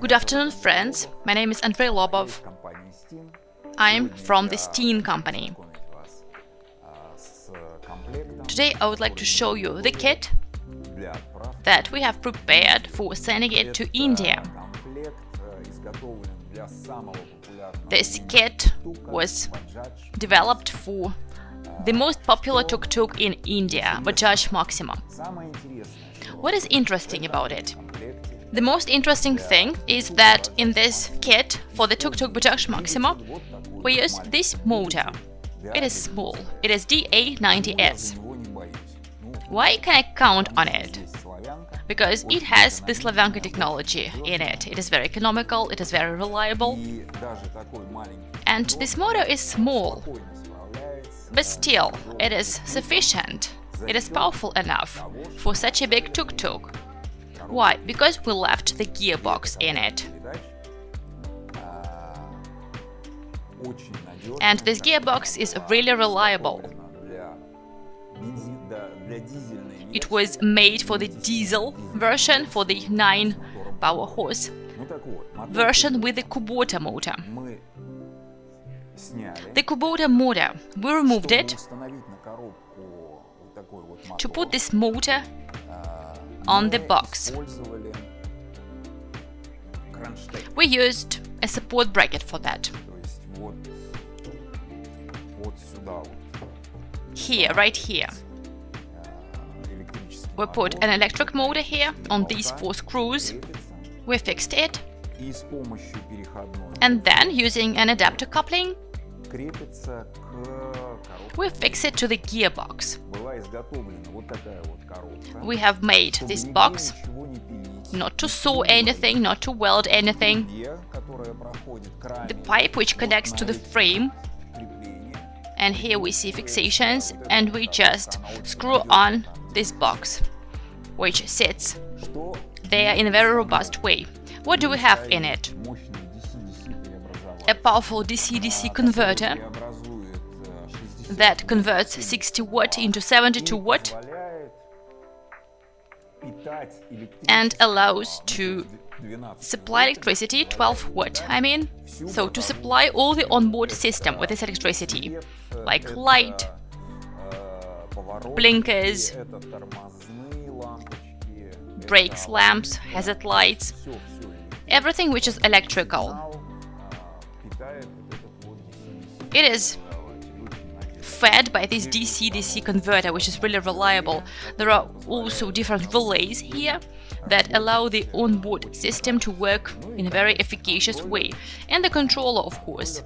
Good afternoon, friends. My name is Andrey Lobov. I'm from the STIIN company. Today I would like to show you the kit that we have prepared for sending it to India. This kit was developed for the most popular tuk-tuk in India, Bajaj Maxima. What is interesting about it? The most interesting thing is that in this kit for the tuk-tuk Bajaj Maxima, we use this motor. It is small. It is DA-90S. Why can I count on it? Because it has the Slavyanka technology in it. It is very economical, it is very reliable, and this motor is small, but still it is sufficient. It is powerful enough for such a big tuk-tuk. Why? Because we left the gearbox in it. And this gearbox is really reliable. It was made for the diesel version, for the 9 power horse version with the Kubota motor. The Kubota motor, we removed it to put this motor on the box. We used a support bracket for that. Here, right here. We put an electric motor here on these 4 screws. We fixed it. And then, using an adapter coupling, we fix it to the gearbox. We have made this box not to saw anything, not to weld anything. The pipe which connects to the frame, and here we see fixations, and we just screw on this box, which sits there in a very robust way. What do we have in it? A powerful DC-DC converter that converts 60 watt into 72 watt and allows to supply electricity, 12 watt, so to supply all the onboard system with this electricity, like light, blinkers, brakes, lamps, hazard lights, everything which is electrical. It is fed by this DC-DC converter, which is really reliable. There are also different relays here that allow the onboard system to work in a very efficacious way, and the controller, of course,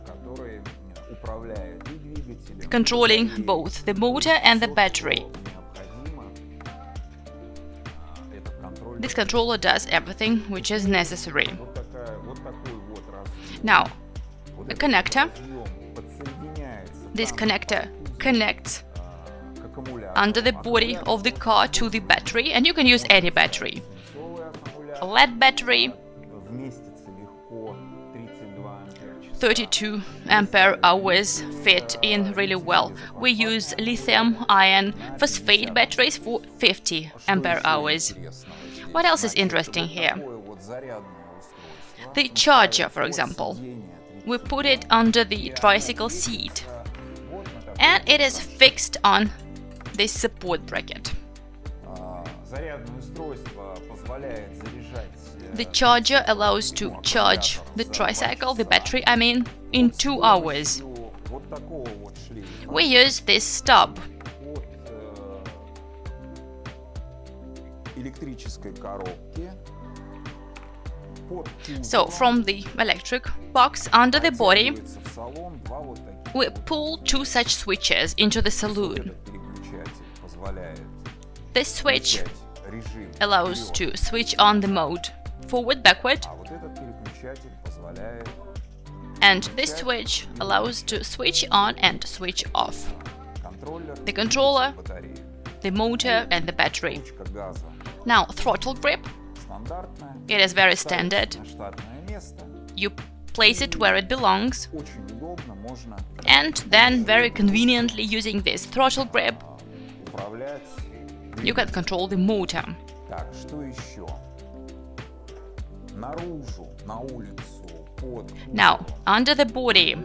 controlling both the motor and the battery. This controller does everything which is necessary. Now, a connector. This connector connects under the body of the car to the battery, and you can use any battery. A lead battery, 32 ampere hours fit in really well. We use lithium iron phosphate batteries for 50 ampere hours. What else is interesting here? The charger, for example. We put it under the tricycle seat, and it is fixed on this support bracket. The charger allows to charge the tricycle, the battery, in 2 hours. We use this stub. So, from the electric box under the body, we pull 2 such switches into the saloon. This switch allows to switch on the mode forward, backward, and this switch allows to switch on and switch off the controller, the motor and the battery. Now, throttle grip. It is very standard. You place it where it belongs, and then very conveniently, using this throttle grip, you can control the motor. Now, under the body,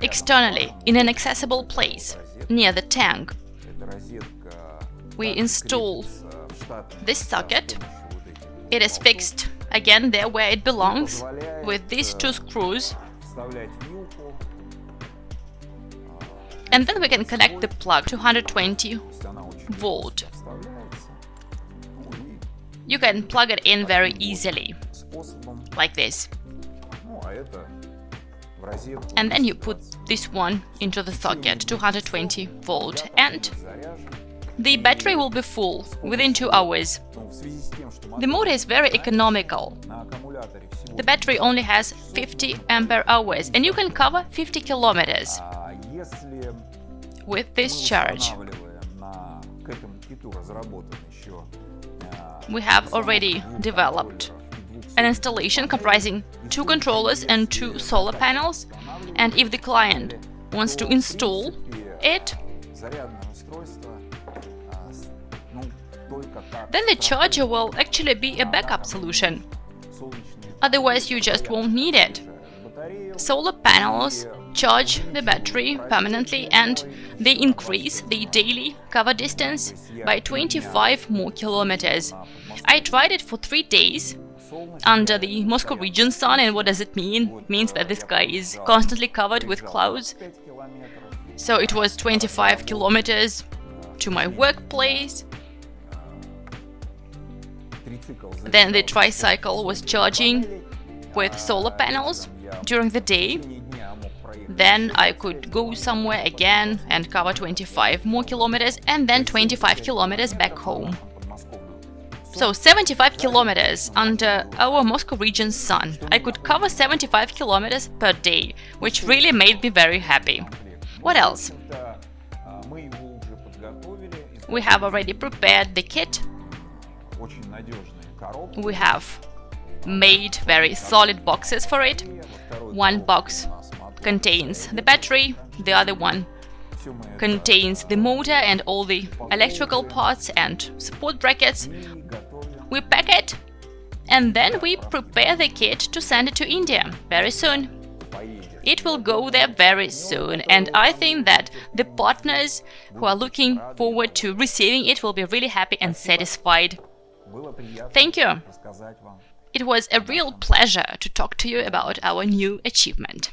externally, in an accessible place, near the tank, we install this socket. It is fixed again there where it belongs with these two screws. And then we can connect the plug to 120 volt. You can plug it in very easily, like this. And then you put this one into the socket, 220 volt, and the battery will be full within 2 hours. The motor is very economical. The battery only has 50 ampere hours, and you can cover 50 kilometers with this charge. We have already developed an installation comprising 2 controllers and 2 solar panels, and if the client wants to install it, then the charger will actually be a backup solution. Otherwise, you just won't need it. Solar panels charge the battery permanently, and they increase the daily cover distance by 25 more kilometers. I tried it for 3 days under the Moscow region sun, and what does it mean? It means that the sky is constantly covered with clouds. So it was 25 kilometers to my workplace. Then the tricycle was charging with solar panels during the day. Then I could go somewhere again and cover 25 more kilometers, and then 25 kilometers back home. So 75 kilometers under our Moscow region sun. I could cover 75 kilometers per day, which really made me very happy. What else? We have already prepared the kit. We have made very solid boxes for it. One box contains the battery, the other one contains the motor and all the electrical parts and support brackets. We pack it, and then we prepare the kit to send it to India very soon. It will go there very soon, and I think that the partners who are looking forward to receiving it will be really happy and satisfied. Thank you. It was a real pleasure to talk to you about our new achievement.